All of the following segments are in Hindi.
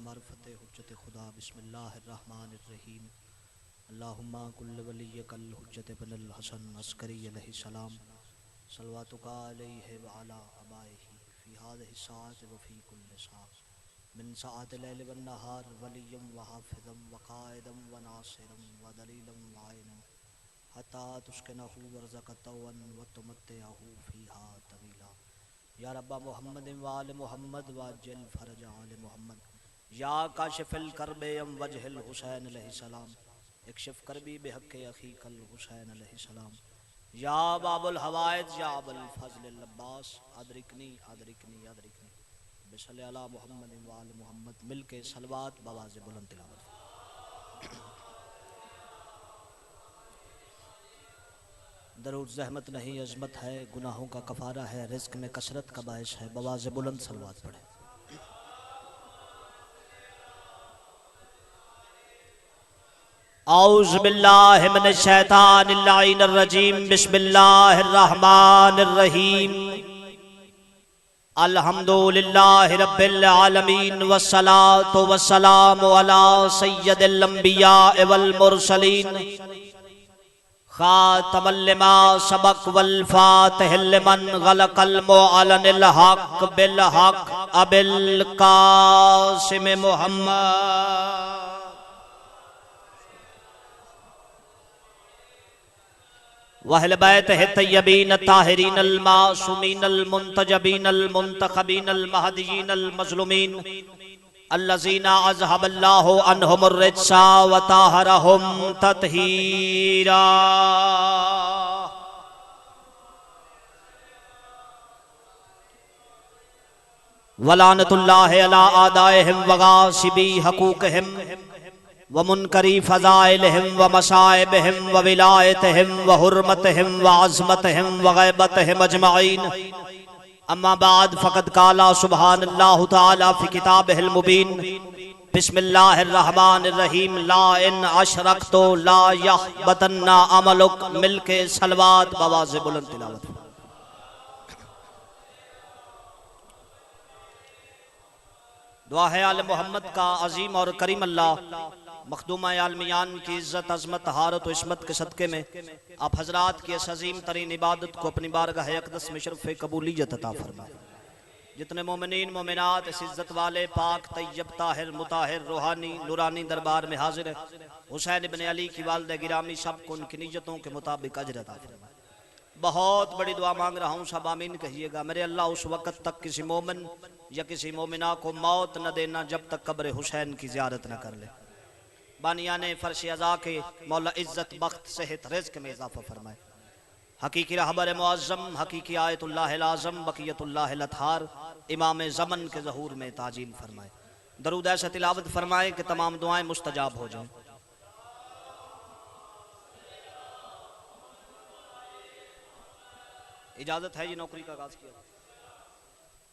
मार्फत हुज्जत खुदा बिस्मिल्लाहिर्रहमानिर्रहीम। अल्लाहुम्मा कुल्ल वलिय्यकल हुज्जत इब्नुल हसन अस्करी अलैहिस्सलाम सल्लवातुका अलैहि व अला आबाइही फी हाज़िहि साअत व फी कुल्लि साअ मिन साअतिल लैल वन नहार वलिय्यम व हाफ़िज़म व क़ाइदम व नासिरम व दलीलम व आइनम हत्ता तुस्किनहु वरज़क़तवन व तुमत्तिअहु फ़ीहा तवीला। या रब्बा मुहम्मद व आल मुहम्मद व अज्जिल फ़रज आल मुहम्मद। या काशिफ़िल कर्बे अम वजहिल हुसैन अलैहिस्सलाम इक्शिफ़ कर्बी बिहक़्क़ि अख़ीकल हुसैन अलैहिस्सलाम। या बाबुल हवाइज या अबुल फ़ज़्लिल अब्बास अदरिकनी अदरिकनी अदरिकनी बिसल्लि अला मुहम्मद व आल मुहम्मद। मिल के सलवात बवाज़ बुलंद तिलावत। दरूद ज़हमत नहीं अज़मत है, गुनाहों का कफ़ारा है, रिज़्क़ में कसरत का बाइस है। बवाज़ बुलंद सलवात पढ़े। औज़ु बिल्लाहि मिनश शैतानिर लाइनिर रजीम। बिस्मिल्लाहिर रहमानिर रहीम। अल्हम्दुलिल्लाहि रब्बिल आलमीन वस्सलातु वस्सलामु अला सय्यदिल अंबिया वल मुरसलीन खातमल लिमा सबक वल फातिहिल लिमन गलकल मुअल्लिनिल हक़ बिल हक़ अबिल कासिम मुहम्मद वहल बैत है तय्यबीन ताहिरीन अल मासूमीन अल मुंतजबीन अल मुंतखबीन अल महदीयीन अल मज़लूमीन अल्लज़ीना अज़हबल्लाहु अन्हुमुर रिज्सा व ताहरहुम तत्हीरा। वलानतुल्लाहि अला आदाइहिम व गासिबी हकूक़हिम व मुनकरी फ़ज़ाइलिहिम व मसाइबिहिम व विलायतिहिम व हुर्मतिहिम व अज़मतिहिम व ग़ैबतिहिम अजमईन। अम्मा बाद फ़क़द क़ाला सुब्हानल्लाहु तआला फ़ी किताबिहिल मुबीन। बिस्मिल्लाहिर रहमानिर रहीम। ला इन अशरकतु ला यहबतन्ना अमलुक। मिल के सलवात बवाज़ बुलंद तिलावत। दुआ है आल मोहम्मद का अजीम और करीम अल्लाह मखदूमा आलमियान की इज़्ज़त अज़मत हारत व इस्मत के सदक़े में आप हजरात की इस अजीम तरीन इबादत को अपनी बारगाह अक़दस में शर्फ़ कबूलियत अता फरमाए। जितने मोमिनीन मोमिनात इस इज़्ज़त वाले पाक तय्यब ताहिर मुताहिर रूहानी नूरानी दरबार में हाजिर है, हुसैन इब्न अली की वालिदा गिरामी सबको उनकी नीयतों के मुताबिक अजर अता फरमाए। बहुत बड़ी दुआ मांग रहा हूँ, सब आमीन कहिएगा। मेरे अल्लाह उस वक़्त तक किसी मोमिन या किसी मोमिना को मौत न देना जब तक कब्र हुसैन की ज़ियारत न कर ले। बानियाने फ़र्श अज़ा के मौला इज़्ज़त बख्त सेहत रिज़्क़ में इज़ाफ़ा फरमाए। हकीकी रहबर मुअज़्ज़म हकीकी आयतुल्लाहिल आज़म बक़ियतुल्लाहिल अतहार इमाम ज़मन के ज़हूर में ताजील फरमाए। दरूद ऐसा तिलावत फरमाए कि तमाम दुआएं मुस्तजाब हो जाएं। इजाज़त है जी नौकरी का आगाज़ किया।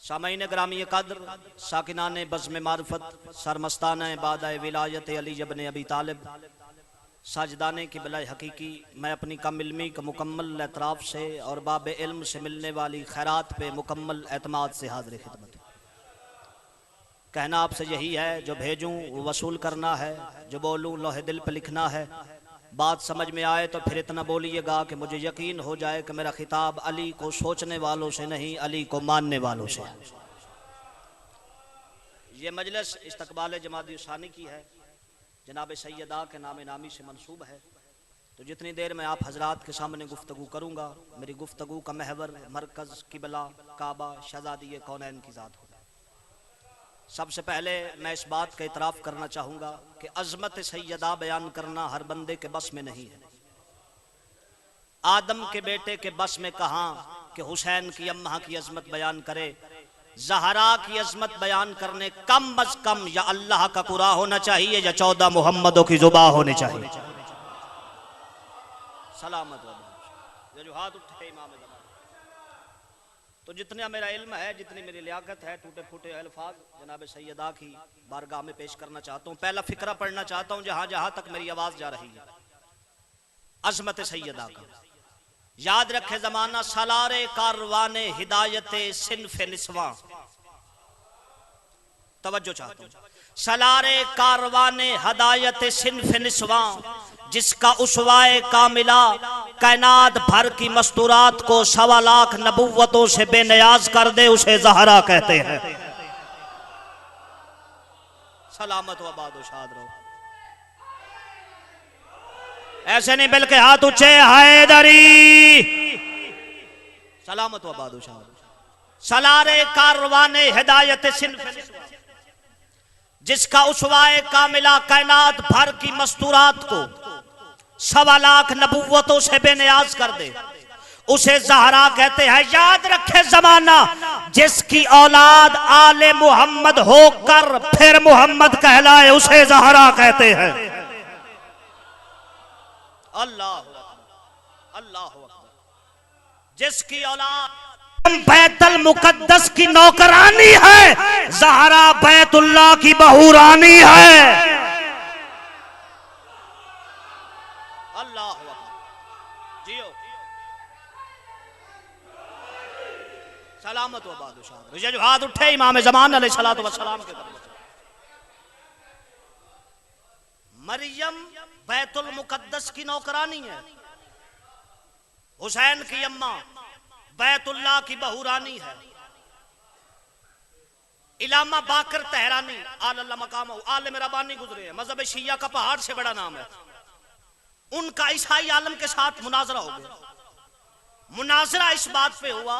सामईन ग्रामी कद्र साकिनान बज़्म मार्फत सरमस्ताना बादाए विलायत अली इब्न अबी तालिब साजदाने की बिलाए हकीकी मैं अपनी कम इल्मी का मुकम्मल एतराफ़ से और बाब इल्म से मिलने वाली खैरात पे मुकम्मल एतमाद से हाज़िर खिदमत। कहना आपसे यही है, जो भेजूँ वो वसूल करना है, जो बोलूँ लोहे दिल पे लिखना है। बात समझ में आए तो फिर इतना बोलिएगा कि मुझे यकीन हो जाए कि मेरा खिताब अली को सोचने वालों से नहीं, अली को मानने वालों से। ये मजलिस इस्तकबाल जमात सानी की है, जनाब सैयदा के नाम नामी से मंसूब है। तो जितनी देर में आप हजरात के सामने गुफ्तगू करूँगा, मेरी गुफ्तगू का महवर मरकज़ किबला काबा शहज़ादी कौनैन की ज़ात होगा। सबसे पहले मैं इस बात का इतराफ़ करना चाहूँगा कि अज़मत सैयदा बयान करना हर बंदे के बस में नहीं है। आदम के बेटे के बस में कहाँ कि हुसैन की अम्मा की अज़मत बयान करे। ज़हरा की अज़मत बयान करने कम अज़ कम या अल्लाह का कुरा होना चाहिए या 14 मुहम्मदों की ज़ुबान होनी चाहिए। सलामत जो हाथ उठे इमाम ज़मान। तो जितना मेरा इल्म है, जितनी मेरी लियाकत है, टूटे फूटे अल्फाज जनाब सैयदा की बारगाह में पेश करना चाहता हूँ। पहला फ़िक्रा पढ़ना चाहता हूँ जहाँ जहाँ तक मेरी आवाज़ जा रही है। अज़मत सैयदा का याद रखे ज़माना सालारे कारवाने हिदायत सिन्फ़ निस्वां। तवज्जो चाहता हूं। सलारे कारवाने हदायत सिन्फ निस्वा, जिसका उसवाए कामिला कायनात भर की मस्तूरात को 1.25 लाख नबुव्वतों से बेनियाज कर दे, उसे ज़हरा कहते हैं। सलामत व आबाद व शाद रहो। ऐसे नहीं बल्कि हाथ ऊंचे, हैदरी। सलामत व आबाद व शाद। सलारे कारवाने हिदायत सिन्फ निस्वा, जिसका उसवाए कामिला कायनात भर की मस्तूरात को 1.25 लाख नबुव्वतों से बेनियाज कर दे, उसे ज़हरा कहते हैं। याद रखे जमाना, जिसकी औलाद आले मोहम्मद होकर फिर मोहम्मद कहलाए, उसे ज़हरा कहते हैं। अल्लाह अल्लाह। जिसकी औलाद बैतुल मुकद्दस की नौकरानी है, ज़हरा बैतुल्लाह की बहुरानी है। अल्लाह जियो। सलामत व बादशाह। ये जो हाथ उठे इमाम ज़मान अलैहिस्सलातु वस्सलाम के तरफ। मरियम बैतुल मुकद्दस की नौकरानी है, हुसैन की अम्मा बैतुल्लाह की बहुरानी है। इलामा बाकर तहरानी आलल्लाह मकाम आलिम रब्बानी गुजरे हैं, मजहब शिया का पहाड़ से बड़ा नाम है। उनका ईसाई आलम के साथ मुनाजरा हो गया। मुनाजरा इस बात पे हुआ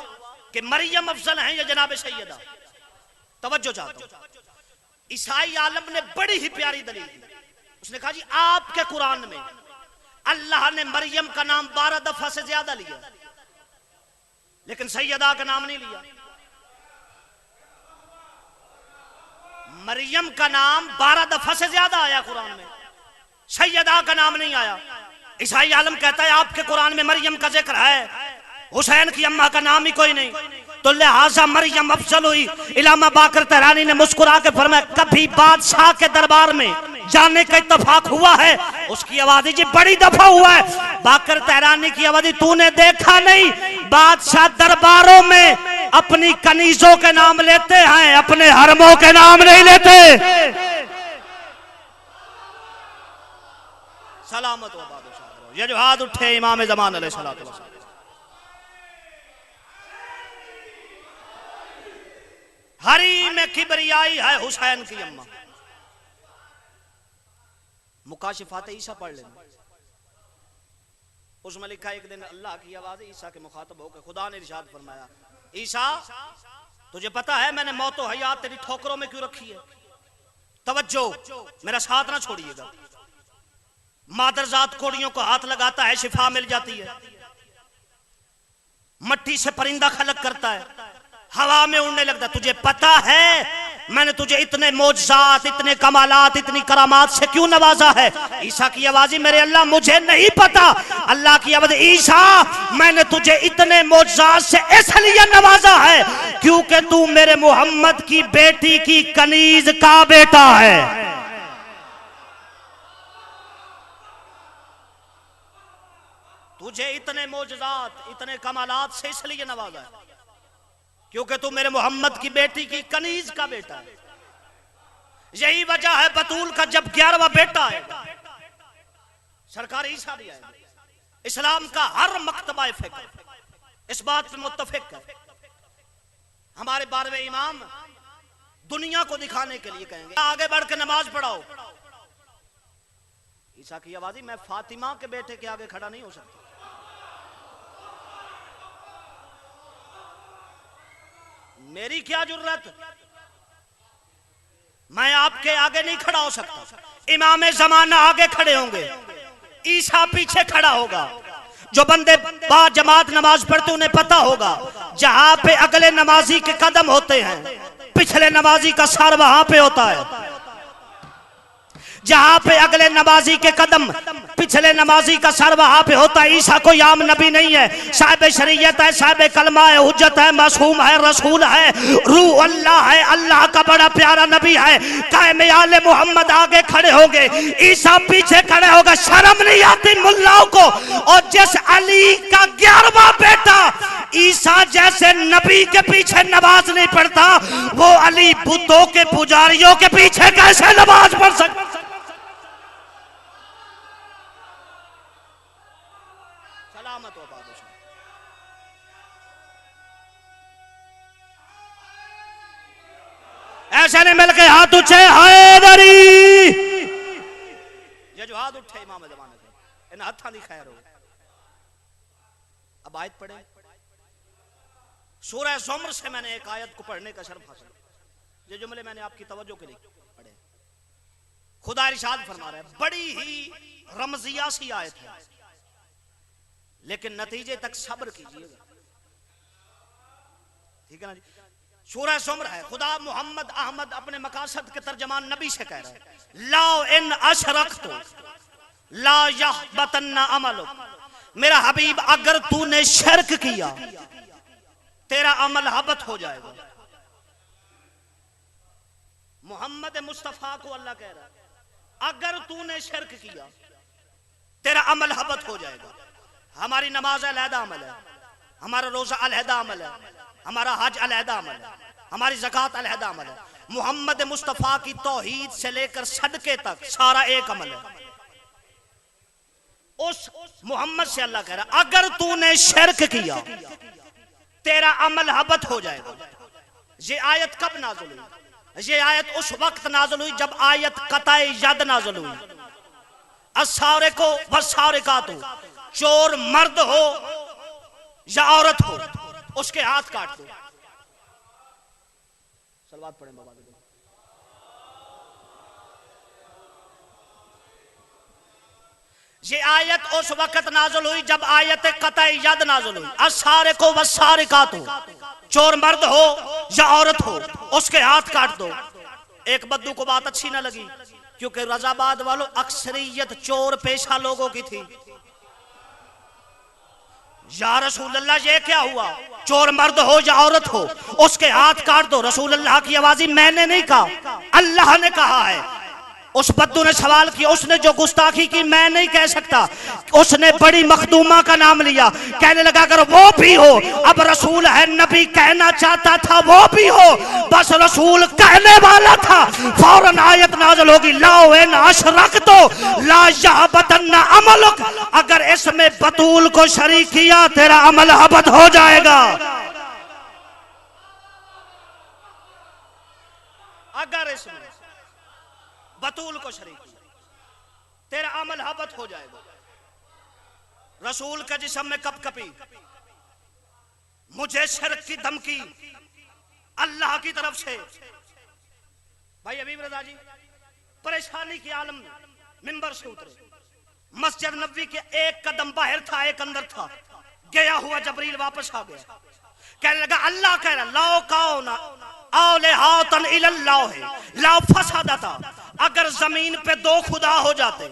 कि मरियम अफजल हैं या जनाब सैयदा। तवज्जो चाहता हूं। ईसाई आलम ने बड़ी ही प्यारी दलील दी। उसने कहा जी आपके कुरान में अल्लाह ने मरियम का नाम 12 दफा से ज्यादा लिया, लेकिन सैयदा का नाम नहीं लिया। मरियम का नाम 12 दफा से ज्यादा आया कुरान में, सैयदा का नाम नहीं आया। ईसाई आलम कहता है आपके कुरान में मरियम का जिक्र है, हुसैन की अम्मा का नाम ही कोई नहीं, तो लिहाजा मरियम अफजल हुई। इलामा बाकर तहरानी ने मुस्कुरा के फरमाया कभी बादशाह के दरबार में जाने का इत्तेफाक हुआ है? उसकी आवाज़ जी बड़ी दफा हुआ है। बाकर तहरानी की आवाज़ तूने देखा नहीं, बादशाह दरबारों में अपनी कनीजों के नाम लेते हैं, अपने हरमों के नाम नहीं लेते। सलामत व बादशाह। ये जो हाथ उठे इमाम ज़मान अलैहिस्सलातु वस्सलाम। हरी में किबरियाई है हुसैन की अम्मा। मुकाशिफात ईसा पढ़ लेना, उसमें लिखा एक दिन अल्लाह की आवाज ईसा के मुखातब होकर खुदा ने इरशाद फरमाया ईसा तुझे पता है मैंने मौत और हयात तेरी ठोकरों में क्यों रखी है? तवज्जो, मेरा साथ ना छोड़िएगा। मादरजात कोड़ियों को हाथ लगाता है शिफा मिल जाती है, मट्टी से परिंदा खलक करता है, हवा में उड़ने लगता है। तुझे पता है मैंने तुझे इतने मौजज़ात, इतने कमालात, इतनी करामात से क्यों नवाजा है? ईसा की आवाज़ मेरे अल्लाह मुझे नहीं पता। अल्लाह की आवाज़ ईसा मैंने तुझे इतने मौजज़ात से इसलिए नवाजा है क्योंकि तू मेरे मोहम्मद की बेटी की कनीज का बेटा है। तुझे इतने मौजज़ात, इतने कमालात से इसलिए नवाजा है क्योंकि तू मेरे मोहम्मद की बेटी की कनीज का बेटा है। यही वजह है बतूल का जब 11वां बेटा है सरकार ईसा भी आएगा। इस्लाम का हर मकतबा फिक्र इस बात पे मुत्तफिक है। हमारे 12वें इमाम दुनिया को दिखाने के लिए कहेंगे आगे बढ़ के नमाज पढ़ाओ। ईसा की आवाज़ मैं फातिमा के बेटे के आगे खड़ा नहीं हो सकता। मेरी क्या जुर्रत, मैं आपके आगे नहीं खड़ा हो सकता। इमाम ज़माना आगे खड़े होंगे, ईसा पीछे खड़ा होगा। जो बंदे बा जमात नमाज पढ़ते उन्हें पता होगा जहां पे अगले नमाजी के कदम होते हैं पिछले नमाजी का सर वहां पे होता है। जहां पे अगले नमाजी के कदम पिछले नमाजी का सर वहां पे होता है। ईसा कोई आम नबी नहीं है, साहिब शरीयत है, साहिब कलमा है, हुज्जत है, मासूम है, रसूल है, रूह अल्लाह है, अल्लाह का बड़ा प्यारा नबी है। कायम आले मोहम्मद आगे खड़े होंगे, ईसा पीछे खड़े होगा। शर्म नहीं आती मुल्लाओं को? और जिस अली का 11वां बेटा ईसा जैसे नबी के पीछे नमाज नहीं पढ़ता, वो अली बुतों के पुजारियों के पीछे कैसे नमाज पढ़ सकता? सलामत हो बादशाह। ऐसे नहीं मिल के हाथ उठे हैदरी, ये जो हाथ उठे इमाम ज़माने के इन हाथों की खैर हो। अब आयत पढ़े, सूरह ज़ुमर से मैंने एक आयत को पढ़ने का शर्फ हासिल, ये जुमले मैंने आपकी तवज्जो के लिए पढ़े। खुदा इरशाद फरमा रहा है, बड़ी ही रमजिया सी आयत है, लेकिन नतीजे तक सब्र कीजिएगा, ठीक है ना जी। सूरह ज़ुमर है, खुदा मोहम्मद अहमद अपने मकासद के तर्जमान नबी से कह रहा है, ला इन अशरकतु ला यहबतन्ना अमलुक, मेरा हबीब अगर तूने शिरक किया तेरा अमल हबत हो जाएगा। मोहम्मद मुस्तफा को अल्लाह कह रहा है, अगर तूने शिरक किया तेरा अमल हबत हो जाएगा। हमारी नमाज अलहदा अमल है, हमारा रोजा अलहदा अमल है, हमारा हज अलहदा अमल है, हमारी ज़कात अलहदा अमल है। मोहम्मद मुस्तफा की तौहीद से लेकर सदके तक सारा एक अमल है। उस मोहम्मद से अल्लाह कह रहा, अगर तूने शिरक किया तेरा अमल हबत हो जाएगा। ये आयत कब नाज़िल हुई? ये आयत उस वक्त नाज़िल हुई जब आयत कताए यद नाज़िल हुई, अस्सारिको वस्सारिकातु, चोर मर्द हो या औरत हो उसके हाथ काट दो। सलवात पढ़ें बाबा। ये आयत उस वक्त नाज़िल हुई जब आयत कतई यद नाज़िल हुई, अस्सारिको वस्सारिकातु, चोर मर्द हो या औरत हो उसके हाथ काट दो। एक बद्दू को बात अच्छी ना लगी, क्योंकि रजाबाद वालों अक्सरियत चोर पेशा लोगों की थी। या रसूल अल्लाह ये क्या हुआ, चोर मर्द हो या औरत हो उसके हाथ काट दो। रसूल अल्लाह की आवाज़ी मैंने नहीं कहा, अल्लाह ने कहा है। उस बद्दू ने सवाल किया, उसने जो गुस्ताखी की मैं नहीं कह सकता, उसने बड़ी मखदूमा का नाम लिया, कहने लगा अगर वो भी हो, अब रसूल है नबी कहना चाहता था वो भी हो, बस रसूल कहने वाला था। फौरन आयत नाज़िल होगी, लाओ इन अशरकतो ला यहबतन्ना अमलुक, अगर इसमें बतूल को शरीक किया तेरा अमल हबत हो जाएगा। अगर इसमें बतूल को शरीक तेरा अमल हबत हो जाएगा। रसूल का जिस्म में कपकपी, मुझे शिरक की धमकी अल्लाह की तरफ से। भाई हबीब रज़ा जी परेशानी के आलम में मिंबर से उतरे, मस्जिद नबवी के एक कदम बाहर था एक अंदर था, गया हुआ जबरील वापस आ गया, कहने लगा अल्लाह कह रहा लाओ काओ ना औले हातन इल्लाह है लाओ फसादता, अगर जमीन पे दो खुदा हो जाते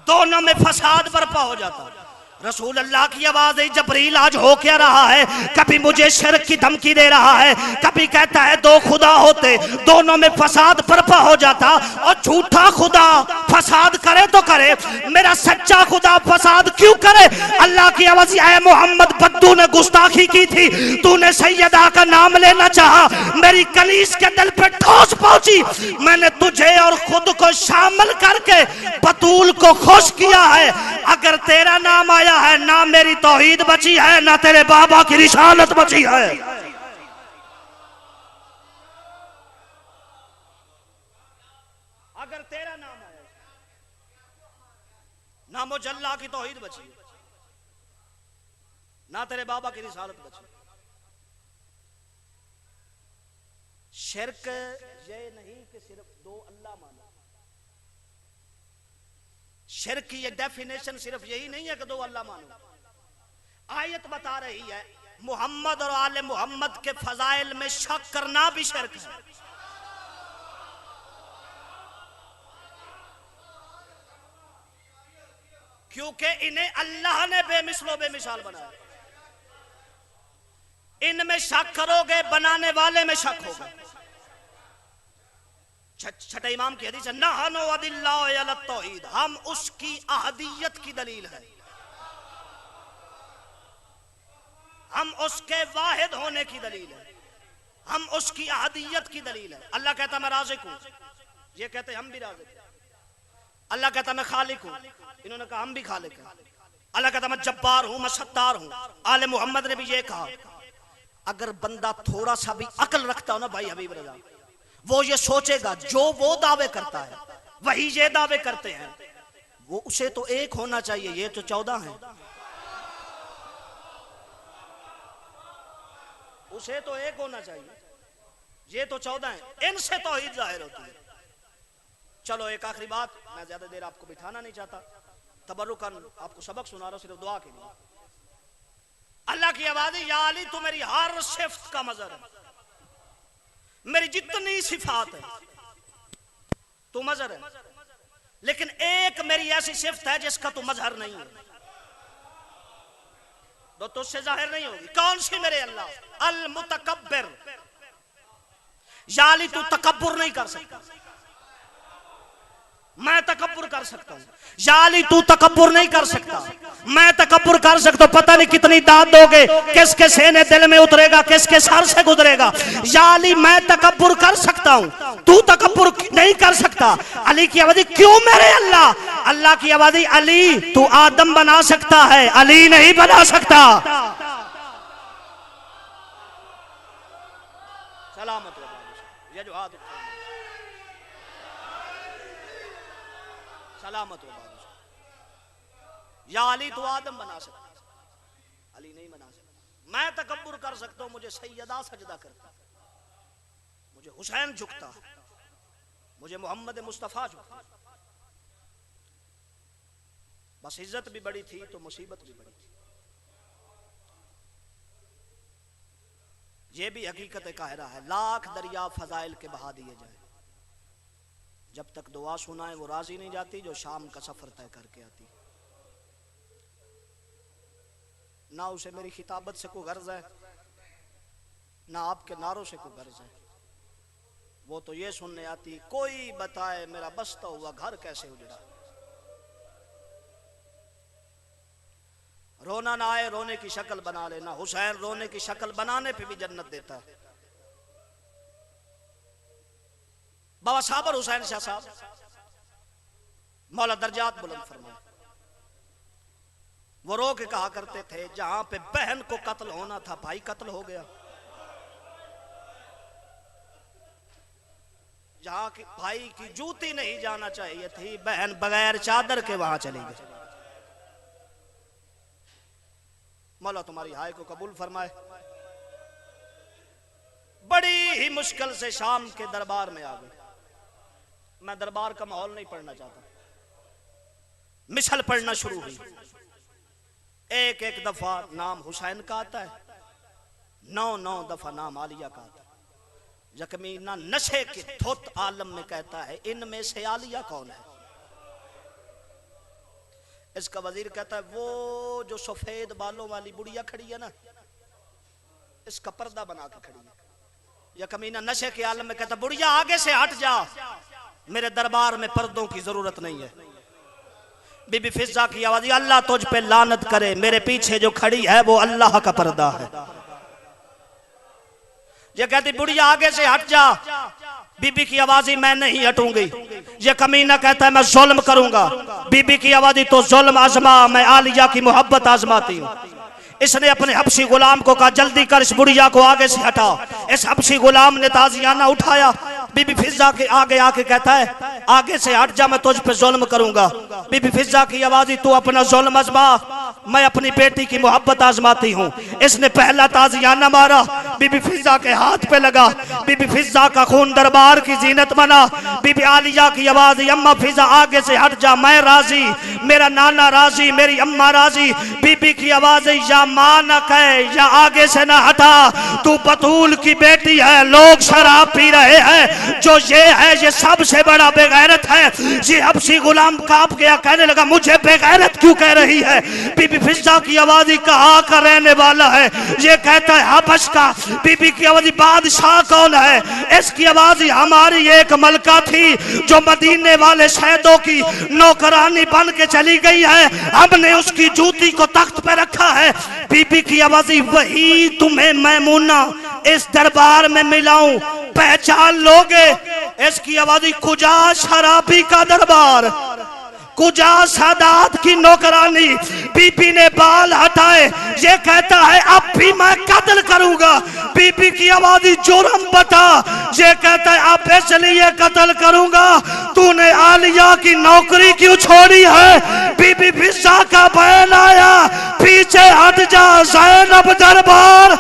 दोनों में फसाद बर्पा हो जाता। रसूल अल्लाह की आवाज है, जबरील आज हो क्या रहा है, कभी मुझे शिरक की धमकी दे रहा है, कभी कहता है दो खुदा होते दोनों में फसाद बर्पा हो जाता। और झूठा खुदा फसाद करे तो करे, मेरा सच्चा खुदा फसाद क्यों करे? अल्लाह की आवाज है, मोहम्मद बद्दू ने गुस्ताखी की थी, तूने सैयदा का नाम लेना चाहा, मेरी कलीस के दिल पे ठोस पहुंची, मैंने तुझे और खुद को शामिल करके बतूल को खुश किया है। अगर तेरा नाम आया है, ना मेरी तौहीद बची है, ना तेरे बाबा की रिसालत बची है। अगर तेरा नाम आया, ना मुजल्ला की तौहीद बची, ना तेरे बाबा की रिसालत बची। शिरक ये नहीं कि सिर्फ दो अल्लाह मानो, शिरक की डेफिनेशन सिर्फ यही नहीं है कि दो अल्लाह मानो। आयत बता रही है मोहम्मद और आले मोहम्मद के फजाइल में शक करना भी शिरक है। क्योंकि इन्हें अल्लाह ने बेमिसलो बेमिसाल बनाया। इनमें शक करोगे बनाने वाले में शक होगा। छठे इमाम की हदीस है, नहनु अदिल्लाह अला तौहीद, हम उसकी अहदियत की दलील है, हम उसके वाहिद होने की दलील है, हम उसकी अहदियत की दलील है। अल्लाह कहता मैं राज़िक हूं, ये कहते हम भी राज़िक हैं। अल्लाह कहता मैं खालिक हूं, इन्होंने कहा हम भी खालिक हैं। अल्लाह कहता मैं जब्बार हूं, मैं सत्तार हूं। आले मोहम्मद ने भी ये कहा। अगर बंदा थोड़ा सा भी अकल रखता हो ना भाई हबीब रजा, वो ये सोचेगा जो वो दावे करता है वही ये दावे करते हैं, वो उसे तो एक होना चाहिए, ये तो 14 है, उसे तो एक होना चाहिए, ये तो 14 है, इनसे तौहीद जाहिर होती है। चलो एक आखिरी बात, मैं ज्यादा देर आपको बिठाना नहीं चाहता, तबरुकन आपको सबक सुना रहा हूं सिर्फ दुआ के लिए। अल्लाह की आवाज़, या अली तू मेरी हर सिफ्त का मजहर है, मेरी जितनी सिफात है तू मजहर है, लेकिन एक मेरी ऐसी सिफ्त है जिसका तू मजहर नहीं है, तो तुझसे जाहिर नहीं होगी। कौन सी मेरे अल्लाह? अल मुतकब्बिर, या अली तू तकब्बुर नहीं कर सकता, मैं तकब्बुर कर सकता हूं। या अली तू तकब्बुर नहीं कर सकता, मैं तकब्बुर कर सकता हूं। पता नहीं कितनी दाद दोगे, किसके सीने दिल में उतरेगा, किसके सर से गुजरेगा। या अली मैं तकब्बुर कर सकता हूं, तू तकब्बुर नहीं कर सकता। अली की आवाज़, क्यों मेरे अल्लाह? अल्लाह की आवाज़, अली तू आदम बना सकता है, अली नहीं बना सकता। सलामत ये जो हाथ सलामत हो बाबू। या अली तो आदम बना सकता, अली नहीं बना सकता। मैं तकब्बुर कर सकता हूं, मुझे सैयदा सजदा करता, मुझे हुसैन झुकता, मुझे मोहम्मद मुस्तफा झुकता। बस इज्जत भी बड़ी थी तो मुसीबत भी बड़ी थी। यह भी हकीकत काहिरा है, लाख दरिया फजाइल के बहा दिए जाए, जब तक दुआ सुनाए वो राजी नहीं जाती जो शाम का सफर तय करके आती। ना उसे मेरी खिताबत से कोई गर्ज है, ना आपके नारों से कोई गर्ज है, वो तो ये सुनने आती कोई बताए मेरा बसता हुआ घर कैसे उजड़ा। रोना ना आए रोने की शक्ल बना लेना, हुसैन रोने की शक्ल बनाने पे भी जन्नत देता है। बाबा साबर हुसैन शाह साहब, मौला दर्जात बुलंद फरमाए, वो रो के कहा करते थे जहां पे बहन को कत्ल होना था भाई कत्ल हो गया, जहां की भाई की जूती नहीं जाना चाहिए थी बहन बगैर चादर के वहां चली गई। मौला तुम्हारी हाय को कबूल फरमाए। बड़ी ही मुश्किल से शाम के दरबार में आ गए। मैं दरबार का माहौल नहीं पढ़ना चाहता, मिसल पढ़ना शुरू हुई। एक एक दफा नाम हुसैन का आता है, 9 दफा नाम आलिया का आता है। जख्मीना नशे के धुत आलम में कहता है इनमें से आलिया कौन है? इसका वजीर कहता है वो जो सफेद बालों वाली बुढ़िया खड़ी है ना, इसका पर्दा बना के खड़ी है। या कमीना नशे के आलम में कहता बुढ़िया आगे से हट जा, मेरे दरबार में पर्दों की जरूरत नहीं है। बीबी फिजा की आवाज, अल्लाह तुझ पे लानत करे, मेरे पीछे जो खड़ी है वो अल्लाह का पर्दा है। ये कहती बुढ़िया आगे से हट जा, बीबी की आवाज़, मैं नहीं हटूंगी। ये कमीना कहता है मैं जुल्म करूंगा। बीबी की आवाज़, तो जुल्म आजमा, मैं आलिया की मोहब्बत आजमाती हूँ। इसने अपने हबशी गुलाम को कहा जल्दी कर इस बुढ़िया को आगे से हटा। इस हबशी गुलाम ने ताजियाना उठाया, बीबी फिजा के आगे आके कहता है आगे से हट जा, मैं तुझ पे जुल्म करूंगा। बीबी फिजा की आवाज़, तू अपना जुल्म आजमा, मैं अपनी बेटी की मोहब्बत आजमाती हूँ। इसने पहला ताजियाना मारा, बीबी फिजा के हाथ पे लगा। बीबी फिजा का खून दरबार की जीनत बना। बीबी आलिया की आवाज़, अम्मा फिजा आगे से हट जा, मैं राजी, मेरा नाना राजी, मेरी अम्मा राजी। बीबी की आवाज़, या माँ न कहे या आगे से ना हटा, तू बतूल की बेटी है, लोग शराब पी रहे हैं, जो ये है ये सबसे बड़ा बेगैरत है। ये हबशी गुलाम कांप गया, कहने लगा मुझे बेगैरत क्यों कह रही है? बीबी फिजा की आवाज़, कहाँ का रहने वाला है? ये कहता है हबश का, बीबी की आवाज बादशाह कौन है? इसकी आवाज हमारी एक मलका थी जो मदीने वाले शहदों की नौकरानी बन के चली गई है, हमने उसकी जूती को तख्त पे रखा है। बीबी की आवाज वही तुम्हें मैमूना इस दरबार में मिलाऊं, पहचान लोगे? इसकी आवाज कुजा शराबी का दरबार, कुजा सादात की नौकरानी। बीबी ने बाल हटाए, ये कहता है अब भी मैं कत्ल करूंगा। बीबी की आवाज जुर्म बता, ये कहता है अब इसलिए कत्ल करूंगा तूने आलिया की नौकरी क्यों छोड़ी है? बीबी फिजा का बयान आया, पीछे हट जा ज़ैनब दरबार।